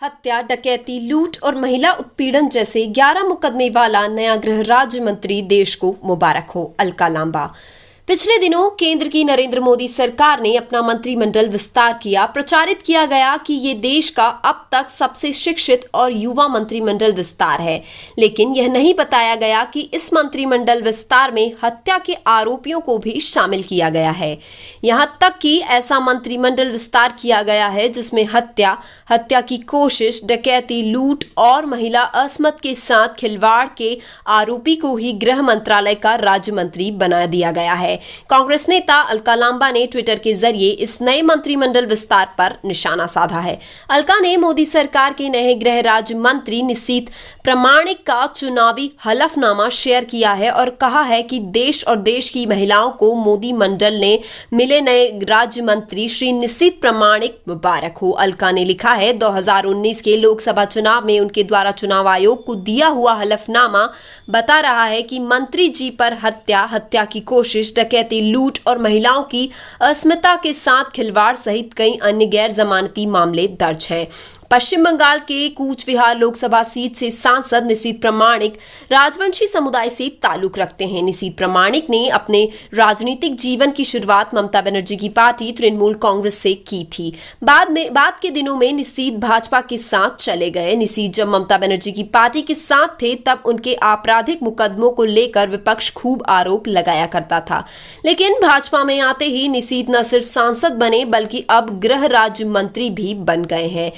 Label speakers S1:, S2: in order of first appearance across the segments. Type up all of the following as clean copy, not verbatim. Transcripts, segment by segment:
S1: हत्या, डकैती, लूट और महिला उत्पीड़न जैसे 11 मुकदमे वाला नया गृह राज्य मंत्री देश को मुबारक हो। अलका लांबा। पिछले दिनों केंद्र की नरेंद्र मोदी सरकार ने अपना मंत्रिमंडल विस्तार किया। प्रचारित किया गया कि ये देश का अब तक सबसे शिक्षित और युवा मंत्रिमंडल विस्तार है, लेकिन यह नहीं बताया गया कि इस मंत्रिमंडल विस्तार में हत्या के आरोपियों को भी शामिल किया गया है। यहां तक कि ऐसा मंत्रिमंडल विस्तार किया गया है जिसमें हत्या की कोशिश, डकैती, लूट और महिला अस्मत के साथ खिलवाड़ के आरोपी को ही गृह मंत्रालय का राज्य मंत्री बना दिया गया है। कांग्रेस नेता अलका लांबा ने ट्विटर के जरिए इस नए मंत्रिमंडल विस्तार पर निशाना साधा है। अलका ने मोदी सरकार के नए गृह राज्य मंत्री निशीथ प्रामाणिक का चुनावी हलफनामा शेयर किया है और कहा है कि देश और देश की महिलाओं को मोदी मंडल ने मिले नए राज्य मंत्री श्री निशीथ प्रामाणिक मुबारक हो। अलका ने लिखा है, 2019 के लोकसभा चुनाव में उनके द्वारा चुनाव आयोग को दिया हुआ हलफनामा बता रहा है कि मंत्री जी पर हत्या की कोशिश, डकैती, लूट और महिलाओं की अस्मिता के साथ खिलवाड़ सहित कई अन्य गैर जमानती मामले दर्ज हैं। पश्चिम बंगाल के कूचबिहार लोकसभा सीट से सांसद निशीथ प्रामाणिक राजवंशी समुदाय से ताल्लुक रखते हैं। निशीथ प्रामाणिक ने अपने राजनीतिक जीवन की शुरुआत ममता बनर्जी की पार्टी तृणमूल कांग्रेस से की थी। बाद के दिनों में निशीथ भाजपा के साथ चले गए। निशीथ जब ममता बनर्जी की पार्टी के साथ थे तब उनके आपराधिक मुकदमों को लेकर विपक्ष खूब आरोप लगाया करता था, लेकिन भाजपा में आते ही निशीथ न सिर्फ सांसद बने बल्कि अब गृह राज्य मंत्री भी बन गए हैं।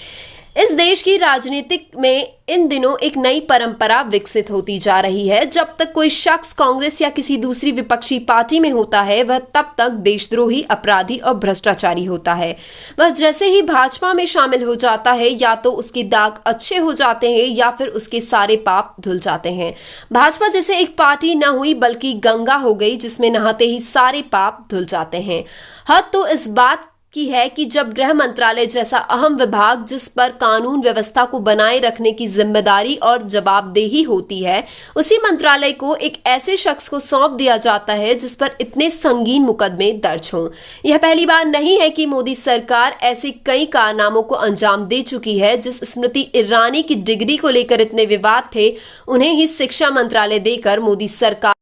S1: इस देश की राजनीति में इन दिनों एक नई परंपरा विकसित होती जा रही है। जब तक कोई शख्स कांग्रेस या किसी दूसरी विपक्षी पार्टी में होता है वह तब तक देशद्रोही, अपराधी और भ्रष्टाचारी होता है। वह जैसे ही भाजपा में शामिल हो जाता है या तो उसके दाग अच्छे हो जाते हैं या फिर उसके सारे पाप धुल जाते हैं। भाजपा जैसे एक पार्टी न हुई बल्कि गंगा हो गई जिसमें नहाते ही सारे पाप धुल जाते हैं। हद तो इस बात की है कि जब गृह मंत्रालय जैसा अहम विभाग जिस पर कानून व्यवस्था को बनाए रखने की जिम्मेदारी और जवाबदेही होती है, उसी मंत्रालय को एक ऐसे शख्स को सौंप दिया जाता है जिस पर इतने संगीन मुकदमे दर्ज हों। यह पहली बार नहीं है कि मोदी सरकार ऐसे कई कारनामों को अंजाम दे चुकी है। जिस स्मृति ईरानी की डिग्री को लेकर इतने विवाद थे, उन्हें ही शिक्षा मंत्रालय देकर मोदी सरकार